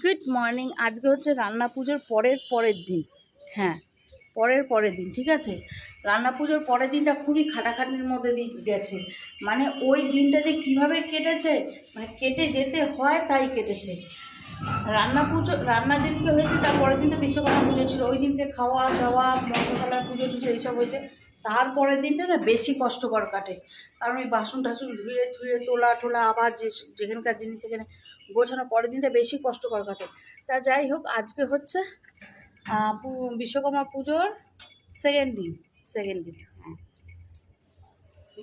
Good morning. আজকে হচ্ছে রান্না পুজোর পরের দিন। হ্যাঁ, পরের দিন, ঠিক আছে। রান্না পুজোর পরের দিনটা খুবই খাটাখাটনির মধ্যে দিয়ে গেছে। মানে ওই দিনটা যে কিভাবে কেটেছে, মানে কেটে যেতে হয় তাই কেটেছে। রান্নার দিনকে হয়েছে, তার পরের দিন তো বিশ্বকর্মা পুজো ছিল, ওই দিনকে খাওয়া দাওয়া মন্ত্রকলা পুজো টুজো এইসব হয়েছে। তারপরের দিনটা না বেশি কষ্টকর কাটে, কারণ ওই বাসন টাসন ধুয়ে তোলা টোলা আবার যেখানকার জিনিস সেখানে গোছানো, পরের দিনটা বেশি কষ্টকর কাটে। তা যাই হোক, আজকে হচ্ছে বিশ্বকর্মা পুজোর সেকেন্ড দিন। হ্যাঁ,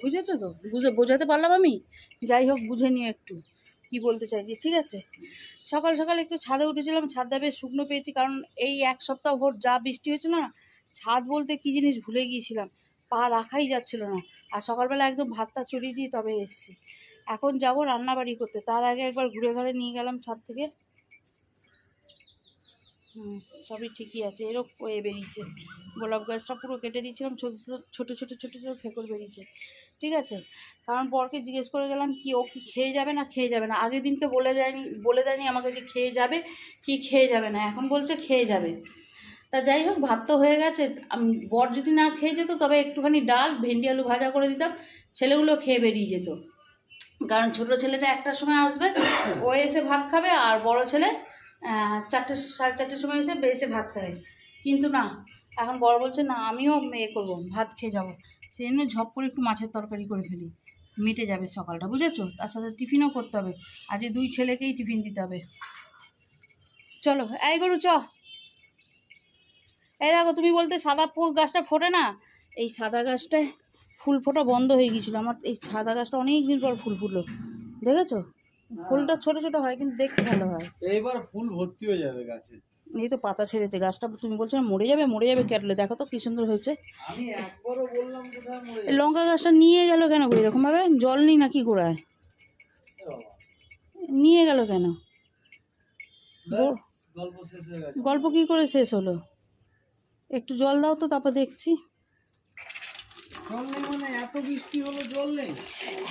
বুঝেছো তো? বোঝাতে পারলাম আমি? যাই হোক, বুঝে নিয়ে একটু কি বলতে চাইছি, ঠিক আছে। সকাল সকাল একটু ছাদে উঠেছিলাম, ছাদটা বেশ শুকনো পেয়েছি, কারণ এই এক সপ্তাহ ভোর যা বৃষ্টি হয়েছিল না, ছাদ বলতে কী জিনিস ভুলে গিয়েছিলাম, পা রাখাই যাচ্ছিল না। আর সকালবেলা একদম ভাতটা চড়িয়ে দিয়ে তবে এসেছি। এখন যাব রান্নাবাড়ি করতে, তার আগে একবার ঘুরে ঘুরে নিয়ে গেলাম ছাদ থেকে। সবই ঠিকই আছে। এরকম এ বেরিয়েছে, গোলাপ গাছটা পুরো কেটে দিয়েছিলাম, ছোটো ছোটো ফেকর বেরিয়েছে, ঠিক আছে। কারণ বরকে জিজ্ঞেস করে গেলাম কি ও কি খেয়ে যাবে না। আগের দিনকে বলে দেয়নি আমাকে যে খেয়ে যাবে কি খেয়ে যাবে না, এখন বলছে খেয়ে যাবে। তা যাই হোক, ভাত তো হয়ে গেছে। বর যদি না খেয়ে যেত তবে একটুখানি ডাল ভেন্ডি আলু ভাজা করে দিতাম, ছেলেগুলো খেয়ে বেরিয়ে যেত। কারণ ছোটো ছেলেটা 1টার সময় আসবে, ও এসে ভাত খাবে, আর বড় ছেলে 4টে সাড়ে 4টের সময় এসে ভাত খাবে। কিন্তু না, এখন বড় বলছে না, আমিও করবো, ভাত খেয়ে যাবো। সেই জন্য ঝপ করে একটু মাছের তরকারি করে ফেলি, মিটে যাবে সকালটা, বুঝেছো। তার সাথে টিফিনও করতে হবে, আজকে 2 ছেলেকেই টিফিন দিতে হবে। চলো, এই গরু চ। এই দেখো, তুমি বলতে সাদা গাছটা ফোটে না, এই সাদা গাছটায় ফুল ফোটা বন্ধ হয়ে গিয়েছিলো। আমার এই সাদা গাছটা অনেক দিন পর ফুল ফুটলো, দেখেছো। ফুলটা ছোট ছোট হয় কিন্তু দেখতে ভালো হয়। এইবার ফুল ভর্তি হয়ে যাবে গাছে। এই তো পাতা ছেড়েছে, গাছটা তুমি বলছো না মরে যাবে কাটলে, দেখো তো কি সুন্দর হয়েছে। আমি একবারও বললাম কোথায় মরে এই লঙ্কা গাছটা নিয়ে গেল কেন গো এরকম ভাবে? জল নেই নাকি গোড়ায়? নিয়ে গেল কেন? গল্প শেষ হয়ে গেছে। গল্প কি করে শেষ হলো? একটু জল দাও তো, তারপর দেখছি। জল নেই মানে এত বৃষ্টি হলো জল নেই?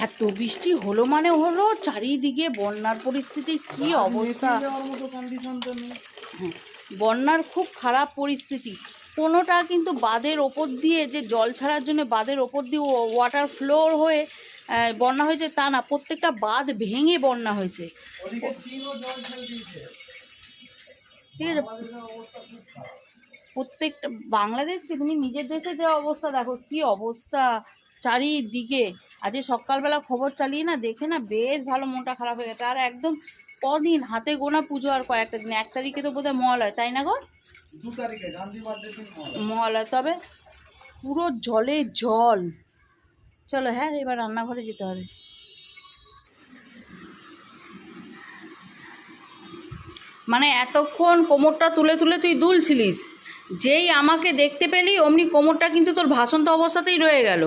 এত বৃষ্টি হলো মানে হলো, চারিদিকে বন্যার পরিস্থিতি কি অবস্থা। যাওয়ার মতো কন্ডিশন তো নেই। হ্যাঁ, বন্যার খুব খারাপ পরিস্থিতি। কোনোটা কিন্তু বাঁধের ওপর দিয়ে যে জল ছাড়ার জন্য বাঁধের ওপর দিয়ে ওয়াটার ফ্লো হয়ে বন্যা হয়েছে তা না, প্রত্যেকটা বাঁধ ভেঙে বন্যা হয়েছে, ঠিক আছে। প্রত্যেকটা বাংলাদেশকে, তুমি নিজের দেশে যে অবস্থা দেখো, কি অবস্থা চারিদিকে। আজকে সকালবেলা খবর চালিয়ে না দেখে না বেশ ভালো মনটা খারাপ হয়ে গেছে। আর একদম কদিন হাতে গোনা পুজো, আর কয়েকটা দিন, 1 তারিখে তো বোধহয় মহালয়, তাই না গো? 2 তারিখে গান্ধী বার্থডে দিন মহালয়, তবে পুরো জলে জল। চলো, হ্যাঁ, এবার রান্নাঘরে যেতে হবে। মানে এতক্ষণ কোমরটা তুলে তুই দুলছিলিস, যেই আমাকে দেখতে পেলি অমনি কোমরটা কিন্তু তোর ভাসন্ত অবস্থাতেই রয়ে গেল,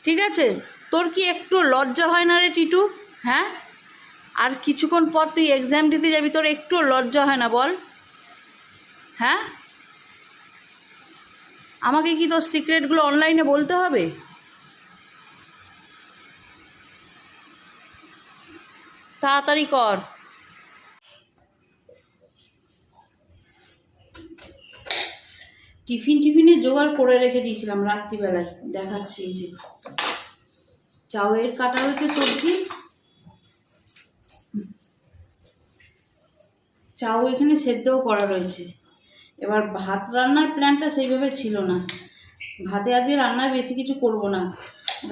ঠিক আছে। তোর কি একটু লজ্জা হয় না রে টিটু? হ্যাঁ, আর কিছুক্ষণ পর তুই এক্সাম দিতে যাবি, তোর একটু লজ্জা হয় না বল? হ্যাঁ, আমাকে কি তোর সিক্রেটগুলো অনলাইনে বলতে হবে? তাড়াতাড়ি কর। টিফিনের জোগাড় করে রেখে দিয়েছিলাম রাত্রিবেলায়, দেখাচ্ছি। এই যে চাউয়ের কাটা রয়েছে সবজি, চাউ এখানে সেদ্ধও করা রয়েছে। এবার ভাত রান্নার প্ল্যানটা সেইভাবে ছিল না, ভাতে আজকে রান্নার বেশি কিছু করব না।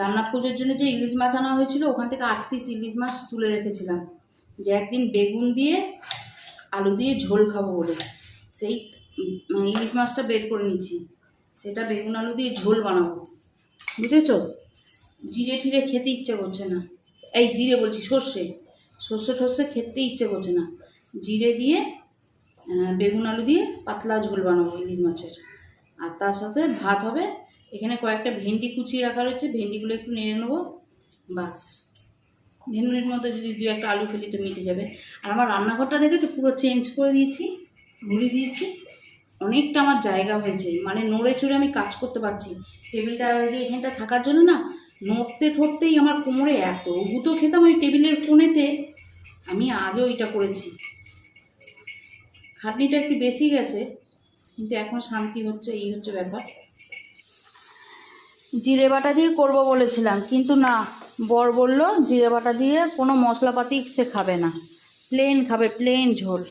রান্না পুজোর জন্য যে ইলিশ মাছ আনা হয়েছিল, ওখান থেকে 8 পিস ইলিশ মাছ তুলে রেখেছিলাম, যে একদিন বেগুন দিয়ে আলু দিয়ে ঝোল খাবো বলে। সেই ইলিশ মাছটা বের করে নিচ্ছি, সেটা বেগুন আলু দিয়ে ঝোল বানাবো, বুঝেছো। জিরে ঠিরে খেতে ইচ্ছে করছে না, এই জিরে বলছি সর্ষে খেতে ইচ্ছে করছে না। জিরে দিয়ে বেগুন আলু দিয়ে পাতলা ঝোল বানাবো ইলিশ মাছের, আর তার সাথে ভাত হবে। এখানে কয়েকটা ভেন্ডি কুচিয়ে রাখা রয়েছে, ভেন্ডিগুলো একটু নেড়ে নেবো, বাস। ভেন্ডির মধ্যে যদি 2-1টা আলু ফেলি তো মিটে যাবে। আর আমার রান্নাঘরটা দেখে তো পুরো চেঞ্জ করে দিয়েছি, ঘুরিয়ে দিয়েছি, অনেকটা আমার জায়গা হয়েছে, মানে নড়ে চড়ে আমি কাজ করতে পারছি। টেবিলটা এখানটা থাকার জন্য না, নড়তে ঠড়তেই আমার কোমরে এত গুঁতো খেতাম ওই টেবিলের কোণেতে। আমি আগেও এটা করেছি, খাটনিটা একটু বেশি গেছে, কিন্তু এখন শান্তি হচ্ছে, এই হচ্ছে ব্যাপার। জিরে বাটা দিয়ে করব বলেছিলাম, কিন্তু না, বর বলল জিরে বাটা দিয়ে কোনো মশলাপাতি সে খাবে না, প্লেন খাবে, প্লেন ঝোল।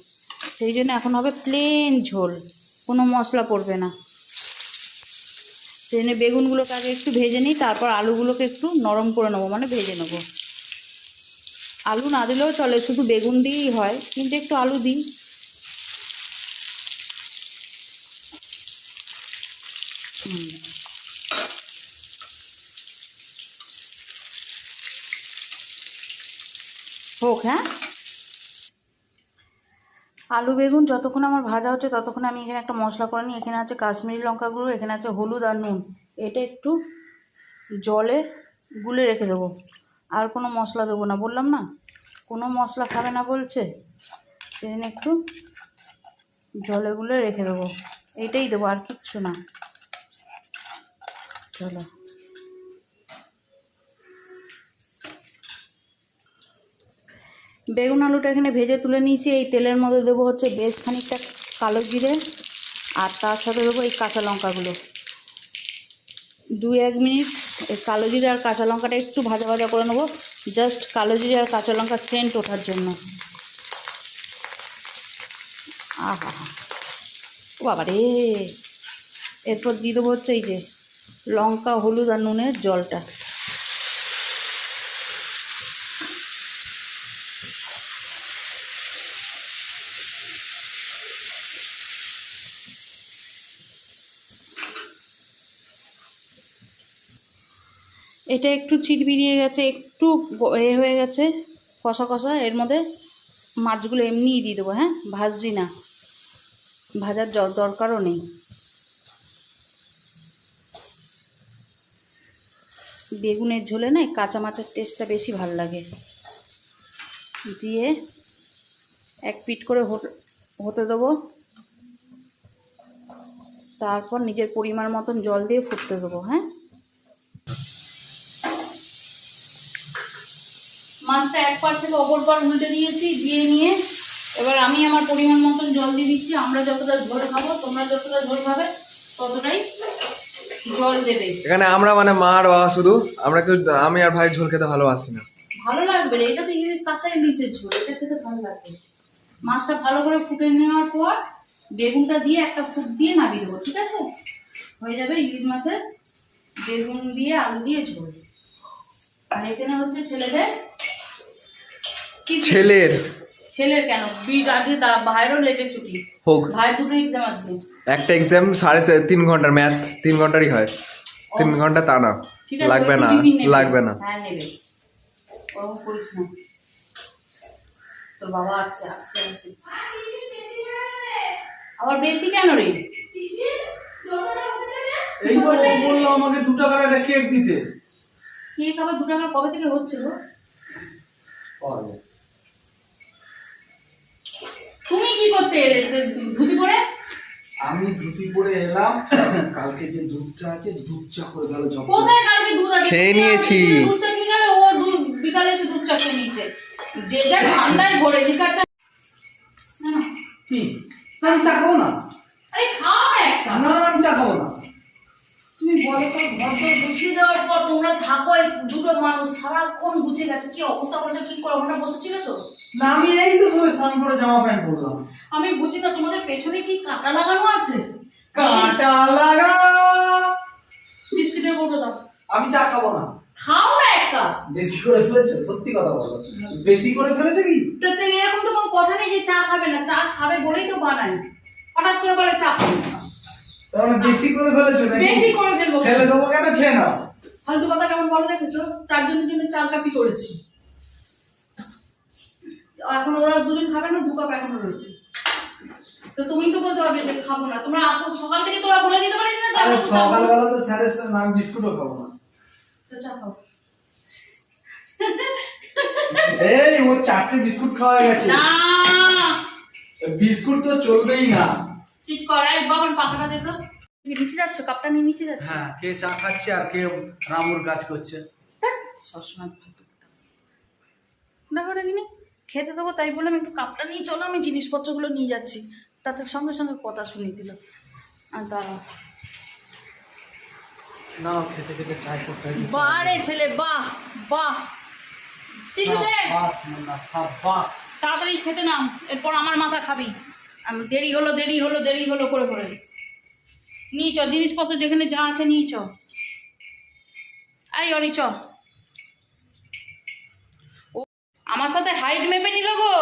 সেই জন্য এখন হবে প্লেন ঝোল, কোনো মশলা পড়বে না। সেই জন্য বেগুনগুলোকে আগে একটু ভেজে নিই, তারপর আলুগুলোকে একটু নরম করে নেবো, মানে ভেজে নেবো। আলু না দিলেও চলে, শুধু বেগুন দিয়েই হয়, কিন্তু একটু আলু দিই। হোক, হ্যাঁ। আলু বেগুন যতক্ষণ আমার ভাজা হচ্ছে ততক্ষণ আমি এখানে একটা মশলা করে নিই। এখানে আছে কাশ্মীরি লঙ্কা গুঁড়ো, এখানে আছে হলুদ আর নুন। এটা একটু জলে গুলে রেখে দেবো, আর কোনো মশলা দেবো না, বললাম না কোনো মশলা খাবে না বলছে, সেদিন একটু জলে গুলে রেখে দেবো, এইটাই দেবো, আর কিচ্ছু না। চলো, বেগুন আলুটা এখানে ভেজে তুলে নিয়েছি। এই তেলের মধ্যে দেবো হচ্ছে বেশ খানিকটা কালো জিরে, আর তার সাথে দেবো এই কাঁচা লঙ্কাগুলো। 2-1 মিনিট এই কালো জিরে আর কাঁচা লঙ্কাটা একটু ভাজা ভাজা করে নেবো, জাস্ট কালো জিরে আর কাঁচা লঙ্কা সেন্ট ওঠার জন্য। আহা, ও বাবা রে! এরপর দিয়ে দেবো হচ্ছে এই যে লঙ্কা, হলুদ আর নুনের জলটা। এটা একটু চিটবিড়িয়ে গেছে, একটু হয়ে গেছে, কষা কষা। এর মধ্যে মাছগুলো এমনিই দিয়ে দেবো, হ্যাঁ, ভাজছি না, ভাজার দরকারও নেই। বেগুনের ঝোলে না কাঁচা মাছের টেস্টটা বেশি ভালো লাগে। দিয়ে এক পিঠ করে হতে দেবো, তারপর নিজের পরিমাণ মতন জল দিয়ে ফুটতে দেবো, হ্যাঁ। মাছটা এক পার থেকে অপর পার উল্টে দিয়েছি, দিয়ে নিয়ে এবার আমি আমার পরিমাণ মতন জল দিয়ে দিচ্ছি। আমরা যতটা ঝোল খাবো, তোমরা যতটা ঝোল খাবে ততটাই জল দেবে। এখানে আমরা মানে মা আর বাবা শুধু, আমরা কেউ, আমি আর ভাই ঝোল খেতে ভালোবাসি না। ভালো লাগবে রে, এটা তো কাঁচা ইলিশের ঝোল, এটা খেতে ভালো লাগবে। মাছটা ভালো করে ফুটে নেওয়ার পর বেগুনটা দিয়ে একটা ফুট দিয়ে নামিয়ে দেবো, ঠিক আছে? হয়ে যাবে ইলিশ মাছের বেগুন দিয়ে আলু দিয়ে ঝোল। আর এখানে হচ্ছে ছেলেদের ছেলের কেন আজকে ভাইয়েরও লেটে ছুটি হোক, ভাই দুটো এক্সাম আসবে। একটা এক্সাম 3.5 ঘন্টার, ম্যাথ 3 ঘন্টারই হয়, 3 ঘন্টা তা না, ঠিক আছে, লাগবে না, লাগবে না। হ্যাঁ নেবে, ওরকম করিস না। তোর বাবা আসছে আসছে আসছে, আবার বেশি কেন রে? এই তো বললো আমাকে 2 টাকার একটা কেক দিতে। কেক আবার 2 টাকা কবে থেকে হচ্ছে গো? তুমি কি করতে এলে ধুতি পরে? আমি ধুতি পরে এলাম, কালকে যে দুধটা আছে দুধ চা করে গেল। কোথায় কালকে দুধ আছে? খেয়ে নিয়েছি। দুধ চা খেয়ে গেল, ও দুধ বিকালে এসে দুধ চা খেয়ে নিয়েছে। যে যা ঠান্ডায় ভরে লিকার চা না না কি আমি চা খাবো না? আরে খাও না একটা। না আমি চা খাবো না। তুমি বলো তো, ঘর দর গুছিয়ে দেওয়ার পর তোমরা থাকো, দুটো মানুষ সারাক্ষণ গুছিয়ে গেছে, কি অবস্থা করেছো ঠিক করে? ওখানে বসেছিল তো? না আমি এই তো সবাই স্নান করে জামা প্যান্ট পরলাম। আমি বুঝি না তোমাদের পেছনে কি কাঁটা লাগানো আছে? কাঁটা লাগা। বিস্কিটের বড় দাও। আমি চা খাবো না। খাও না একটা। বেশি করে ফেলেছো, সত্যি কথা বলো, বেশি করে ফেলেছো কি? তো এরকম তো কোনো কথা নেই যে চা খাবে না, চা খাবে বলেই তো বানাই। হঠাৎ করে বলে চা খাবে না, তার মানে বেশি করে ফেলেছো নাকি? বেশি করে ফেলবো। ফেলে দেবো কেন? খেয়ে নাও। ফালতু কথা কেমন বলো দেখেছো? 4 জনের জন্য 4 কাপই করেছি, এখন ওরা 2 জন খাবে না, 2 কাপ এখনো রয়েছে। তো তুমি তো বলতে পারবে যে খাবো না, তোমরা সকাল থেকে তোরা বলে দিতে পারিস না যে আরে আমরা সকালবেলা তো স্যারের সঙ্গে আমি বিস্কুটও খাবো না। তো চা খাও। এই ও 4টে বিস্কুট খাওয়া গেছে। না বিস্কুট তো চলবেই না। চিট করাই বাবার পাখাটা দে তো। নিচে যাচ্ছ, কাপটা নিয়ে নিচে যাচ্ছ? হ্যাঁ, কে চা খাচ্ছে আর কে রামুর কাজ করছে। সবসময় ফালতু কথা। দেখো দেখিনি খেতে দেবো, তাই বললাম একটু কাপটা নিয়ে চলো, আমি জিনিসপত্রগুলো নিয়ে যাচ্ছি। তাতে সঙ্গে সঙ্গে কথা শুনিয়ে দিল। আর দাঁড়াও, না খেতে খেতে ট্রাই করতে হবে। বাহ রে ছেলে, বাহ বাহ। সাব্বাস মুন্না, সাব্বাস। তাড়াতাড়ি খেতে নাম, এরপর আমার মাথা খাবি। আমি দেরি হলো দেরি হলো দেরি হলো করে করে নিয়ে চ, জিনিসপত্র যেখানে যা আছে নিয়ে চ। এই অরি চ। ও আমার সাথে হাইট মেপে নিল গো,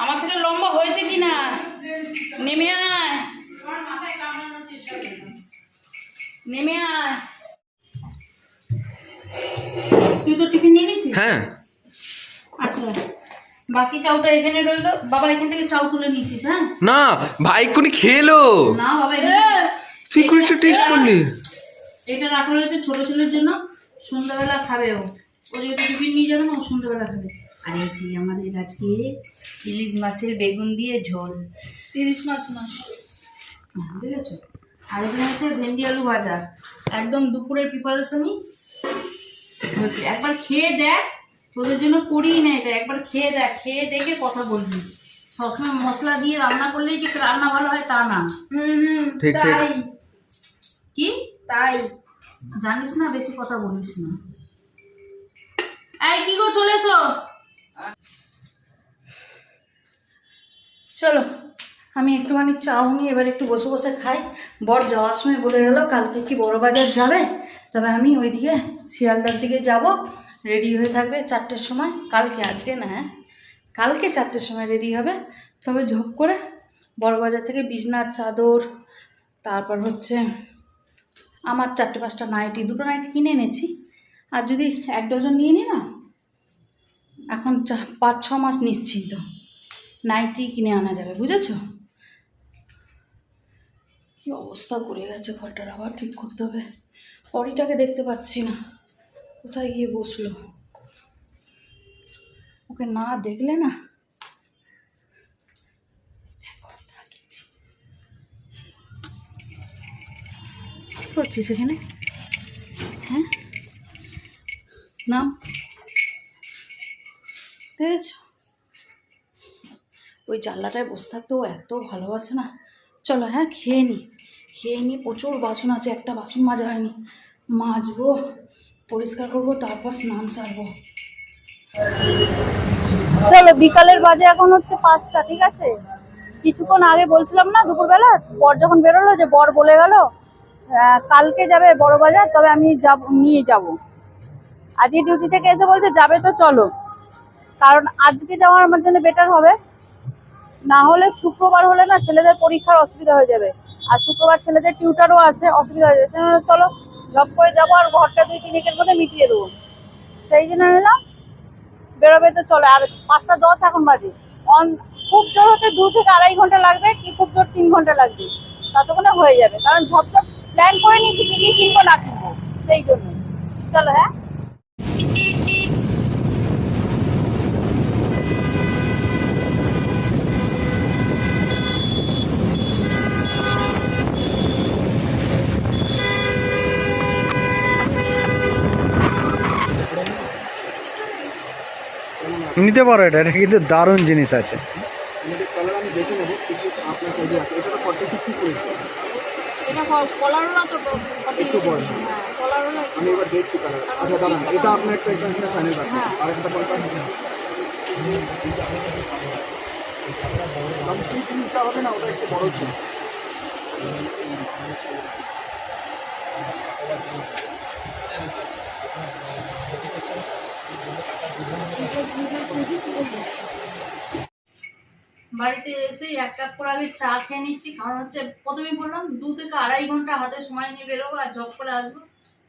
আমার থেকে লম্বা হয়েছে কি না। নেমে আয়, নেমে আয়। তুই তো টিফিন নিয়ে নিয়েছিস? হ্যাঁ। আচ্ছা, বাকি চাউটা এখানে রইলো। বাবা এখান থেকে চাউ তুলে নিয়েছিস? হ্যাঁ না ভাই কোনি খেলো না বাবা, তুই করে একটু টেস্ট করলি। এটা রাখা রয়েছে ছোট ছেলের জন্য, সন্ধ্যাবেলা খাবে ও। ও যেহেতু টিফিন নিয়ে যাবে না, ও সন্ধ্যাবেলা খাবে। আর এই যে আমাদের আজকে ইলিশ মাছের বেগুন দিয়ে ঝোল। ইলিশ মাছ নয়, দেখেছো? আর এখানে হচ্ছে ভেন্ডি আলু ভাজা। একদম দুপুরের প্রিপারেশনই হচ্ছে। একবার খেয়ে দেখ, তোদের জন্য করিই না এটা। একবার খেয়ে দেখ, খেয়ে দেখে কথা বলবি। সবসময় মশলা দিয়ে রান্না করলেই যে রান্না ভালো হয় তা না। ঠিক ঠিক। কি তাই জানিস না, বেশি কথা বলিস না। এই কি গো, চলে এসো। চলো আমি একটুখানি চাউ নিয়ে এবার একটু বসে বসে খাই। বর যাওয়ার সময় বলে গেল কালকে কি বড় বাজার যাবে, তবে আমি ওইদিকে শিয়ালদার দিকে যাব। রেডি হয়ে থাকবে 4টের সময়। কালকে, আজকে না, হ্যাঁ কালকে 4টের সময় রেডি হবে। তবে ঝপ করে বড় বাজার থেকে বিছনার চাদর, তারপর হচ্ছে আমার 4-5টা নাইটি, 2টো নাইটি কিনে এনেছি। আর যদি 1 ডজন নিয়ে নিই না, এখন 5-6 মাস নিশ্চিন্ত নাইটি কিনে আনা যাবে, বুঝেছ? কি অবস্থা করে গেছে ঘরটার, আবার ঠিক করতে হবে। পরিটাকে দেখতে পাচ্ছি না, কোথায় গিয়ে বসলো। ওকে না দেখলে না। কি করছিস এখানে? হ্যাঁ নাম দেখেছ? ওই জানলাটায় বসে থাকতে ও এত ভালোবাসে না। চলো হ্যাঁ খেয়ে নি, খেয়ে নিয়ে প্রচুর বাসন আছে, একটা বাসন মাজা হয়নি, মাজবো, পরিষ্কার করবো, তারপর স্নান সারবো। চলো বিকালের বাজে এখন হচ্ছে 5টা, ঠিক আছে? কিছুক্ষণ আগে বলছিলাম না দুপুরবেলা বর যখন বেরোলো, যে বর বলে গেল কালকে যাবে বড় বাজার, তবে আমি যাব, নিয়ে যাব। আজকে ডিউটি থেকে এসে বলছে যাবে তো চলো, কারণ আজকে যাওয়া আমার জন্য বেটার হবে। না হলে শুক্রবার হলে না ছেলেদের পরীক্ষার অসুবিধা হয়ে যাবে, আর শুক্রবার ছেলেদের টিউটারও আছে, অসুবিধা হয়ে যাবে। সেজন্য চলো জব করে যাবো, আর ঘরটা 2-3 একের মধ্যে মিটিয়ে দেবো। সেই জন্য নিলাম বেরোবে তো চলো। আর 5টা 10 এখন বাজে। খুব জোর হতে 2 থেকে 2.5 ঘন্টা লাগবে, কি খুব জোর 3 ঘন্টা লাগবে, ততক্ষণে হয়ে যাবে। কারণ ঝপঝপ প্ল্যান করে নিয়েছি কি কি কিনবো না কিনবো, সেই জন্য। চলো হ্যাঁ। নিতে পারো, এটা এটা কিন্তু দারুণ জিনিস আছে। আমাদের কালার আমি দেখে নেবো কিছু আপনার সাইজে আছে। এটা তো 46 করেছি, এটা কলারও না তো, একটু বড়। হ্যাঁ কলারও না। আমি এবার দেখছি কালার। আচ্ছা দাঁড়ান, এটা আপনার একটা এখানে ফাইনাল রাখুন। হ্যাঁ। আর একটা কোনটা কি জিনিসটা হবে না, ওটা একটু বড় জিনিস। বাড়িতে এসে 1 কাপ করে আগে চা খেয়ে নিচ্ছি, কারণ হচ্ছে প্রথমেই বললাম 2 থেকে 2.5 ঘন্টা হাতে সময় নিয়ে বেরোবো, আর জব করে আসবো।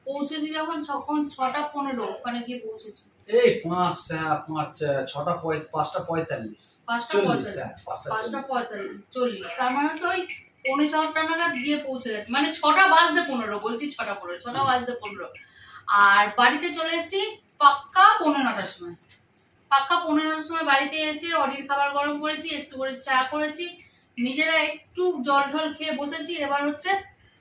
পৌঁছেছি যখন 6টা 15 ওখানে গিয়ে পৌঁছেছি। এই 5:05 5:45 5:45 তার মানে তো ওই 6:45 নাগাদ গিয়ে পৌঁছে গেছে, মানে 6:15 বলছি, 6:15। আর বাড়িতে চলে এসেছি পাক্কা 9:15টার সময়। পাক্কা 9:15টার সময় বাড়িতে এসে অডির খাবার গরম করেছি, একটু করে চা করেছি, নিজেরা একটু জল ঢল খেয়ে বসেছি। এবার হচ্ছে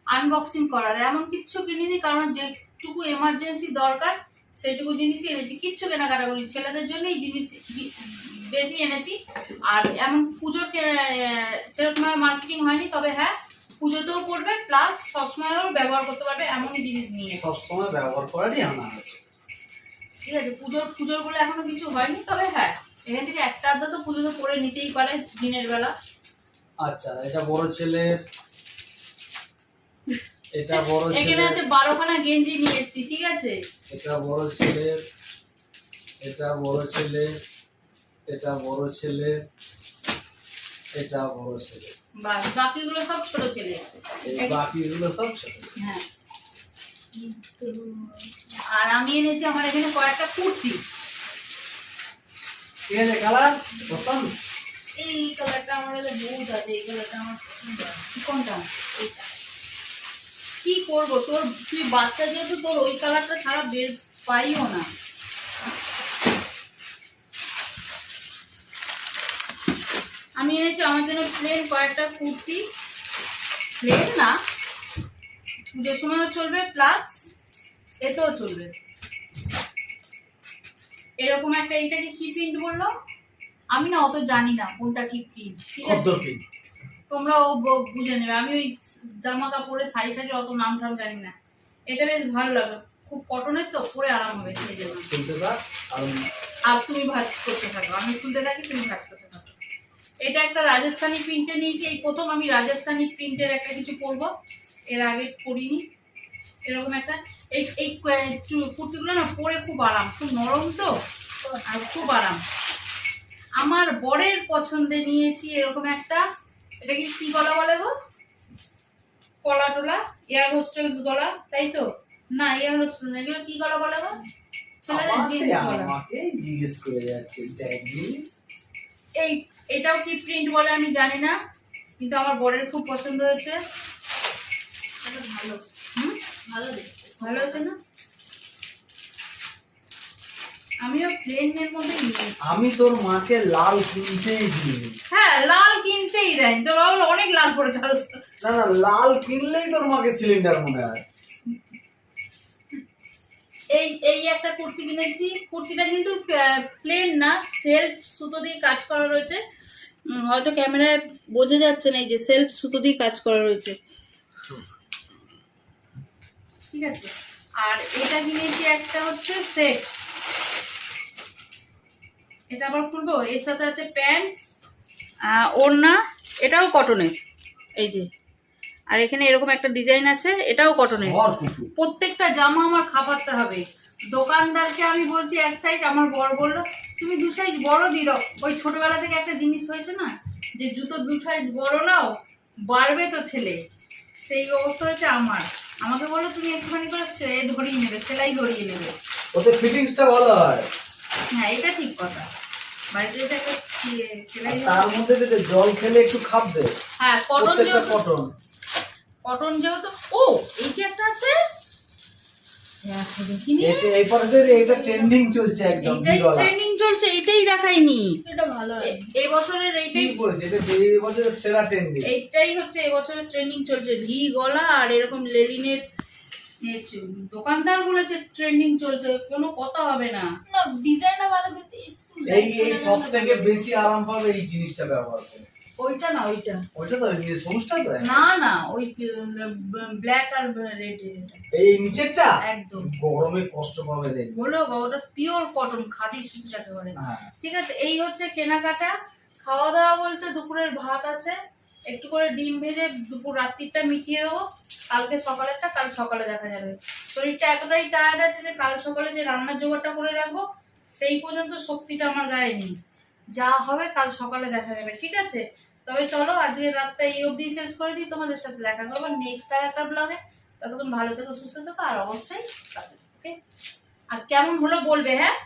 আনবক্সিং করার। এমন কিচ্ছু কিনিনি, কারণ যেটুকু এমার্জেন্সি দরকার সেইটুকু জিনিসই এনেছি, কিচ্ছু কেনাকাটা করি। ছেলেদের জন্য এই জিনিস বেশি এনেছি। আর এমন পুজোর সেরকম মার্কেটিং হয়নি, তবে হ্যাঁ পুজোতেও পড়বে প্লাস সবসময়ও ব্যবহার করতে পারবে এমনই জিনিস নিয়ে। সবসময় ব্যবহার করারই আনা আছে। ঠিক আছে, পুজোর বলে এখনো কিছু হয়নি, তবে হ্যাঁ এখান থেকে একটা আধা তো পুজোতে পরে নিতেই পারে দিনের বেলা। আচ্ছা, এটা বড় ছেলের, এটা বড় এখানে ছেলের, হচ্ছে 12খানা গেঞ্জি নিয়ে এসেছি, ঠিক আছে। এটা বড় ছেলের, এটা বড় ছেলের, এটা বড় ছেলের, এটা বড় ছেলের, বাস বাকিগুলো সব ছোট ছেলে। এই বাকিগুলো সব ছোট। হ্যাঁ, আর আমি এনেছি আমার এখানে কয়েকটা কুর্তি। ঠিক আছে, কালার পছন্দ? এই কালারটা আমার কাছে বহুত আছে, এই কালারটা আমার পছন্দ হয়। কোনটা? এইটা। কি করবো, তুই বাচ্চা যেহেতু তোর ওই কালারটা ছাড়া বের পাইও না। আমি এনেছি আমার জন্য প্লেন কয়েকটা কুর্তি, প্লেন না, পুজোর সময়ও চলবে প্লাস এতেও চলবে। এরকম একটা, এইটাকে কি প্রিন্ট বললো, আমি না অত জানি না কোনটা কি প্রিন্ট, ঠিক আছে খদ্দর প্রিন্ট। তোমরাও বুঝে নেবে। আমি ওই জামা কাপড়ে শাড়ি টাড়ি অত নাম টাম জানি না। এটা বেশ ভালো লাগে, খুব কটনের তো, পরে আরাম হবে সেই জন্য। খুলতে পার আর তুমি ভাজ করতে থাকো, আমি খুলতে থাকি, তুমি ভাজ করতে থাকো। এটা একটা রাজস্থানি প্রিন্টে নিয়েছি, এই প্রথম আমি রাজস্থানি প্রিন্টের একটা কিছু পরবো, এর আগে পরিনি। এরকম একটা এই কুর্তিগুলো না পরে খুব আরাম, খুব নরম তো আর খুব আরাম। আমার বরের পছন্দে নিয়েছি এরকম একটা, এটা কি গলা বলে গো, কলা টোলা, এয়ার হোস্টেলস গলা, তাই তো? না এয়ার হোস্টেল না, এগুলো কি গলা বলে গো, ছেলেদের জিন্স গলা। আমাকে জিজ্ঞেস করে যাচ্ছে এটাও কি প্রিন্ট বলে আমি জানি না, কিন্তু আমার বরের খুব পছন্দ হয়েছে। ভালো, ভালো দেখতে, ভালো হয়েছে না? আমিও প্লেনের মধ্যে নিয়েছি। আমি তোর মাকে লাল কিনতেই দিই। হ্যাঁ, লাল কিনতেই দেয়, তোর বাবা বলে অনেক লাল পড়েছে। না না, লাল কিনলেই তোর মাকে সিলিন্ডার মনে হয়। এই একটা কুর্তি কিনেছি, কুর্তিটা কিন্তু প্লেন না, সেলফ সুতো দিয়ে কাজ করা রয়েছে। হয়তো ক্যামেরায় বোঝা যাচ্ছে না, এই যে সেলফ সুতো দিয়ে কাজ করা রয়েছে, ঠিক আছে। আর এটা কিনেছি একটা হচ্ছে সেট, এটা আবার খুলবো, এর সাথে আছে প্যান্টস, ওড়না, এটাও কটনের, এই যে। আর এখানে এরকম একটা ডিজাইন আছে, এটাও কটনের। প্রত্যেকটা জামা আমার খাপাতে হবে। দোকানদারকে আমি বলছি এক সাইজ, আমার বড় বললো তুমি 2 সাইজ বড় দিয়ে দাও। ওই ছোটবেলা থেকে একটা জিনিস হয়েছে না, যে জুতো 2 সাইজ বড় নাও, বাড়বে তো ছেলে, সেই অবস্থা হয়েছে আমার। আমাকে বললো তুমি একটুখানি করে ধরিয়ে নেবে, সেলাই ধরিয়ে নেবে, ওতে ফিটিংসটা ভালো হয়। হ্যাঁ এটা ঠিক কথা, বাড়িতে যদি একটা সেলাই, তার মধ্যে যদি জল খেলে একটু খাবে। হ্যাঁ কটন যেহেতু, কটন কটন যেহেতু। ও এই যে একটা আছে, এটা ট্রেন্ডিং চলছে একদম। এটাই ট্রেন্ডিং চলছে, এটাই দেখাইনি। এটা ভালো এই বছরের এইটাই বলছে, এটা এই বছরের সেরা ট্রেন্ডিং। এইটাই হচ্ছে এই বছরের ট্রেন্ডিং চলছে, ভি গলা আর এরকম লেলিনের। দোকানদার বলেছে ট্রেন্ডিং চলছে, কোনো কথা হবে না। না, ডিজাইনটা ভালো, কিন্তু এই সব থেকে বেশি আরাম পাবে এই জিনিসটা ব্যবহার করে। ওইটা না, ওইটা ওইটা তো সমস্যা তো না না, ওই ব্ল্যাক আর রেড, এই নিচেরটা একদম গরমে কষ্ট পাবে দেখবে। বলো ওটা পিওর কটন, খাদি সুতো যাকে বলে। হ্যাঁ, ঠিক আছে, এই হচ্ছে কেনাকাটা। খাওয়া দাওয়া বলতে দুপুরের ভাত আছে, একটু করে ডিম ভেজে দুপুর রাত্রিটা মিটিয়ে দেবো, কালকে সকালেরটা কাল সকালে দেখা যাবে। শরীরটা এতটাই টায়ার্ড আছে যে কাল সকালে যে রান্নার জোগাড়টা করে রাখবো সেই পর্যন্ত শক্তিটা আমার গায়ে নেই। যা হবে কাল সকালে দেখা যাবে, ঠিক আছে। তবে চলো আজকে রাতটা এই অবধি শেষ করে দিই, তোমাদের সাথে দেখা করবো নেক্সট আর একটা ব্লগে। ততক্ষণ ভালো থেকো, সুস্থ থেকো, আর অবশ্যই কাছে থেকো, ওকে। আর কেমন হলো বলবে, হ্যাঁ।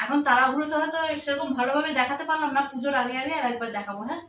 এখন তাড়াহুড়োতে হয়তো সেরকম ভালোভাবে দেখাতে পারলাম না, পুজোর আগে আগে আর একবার দেখাবো, হ্যাঁ।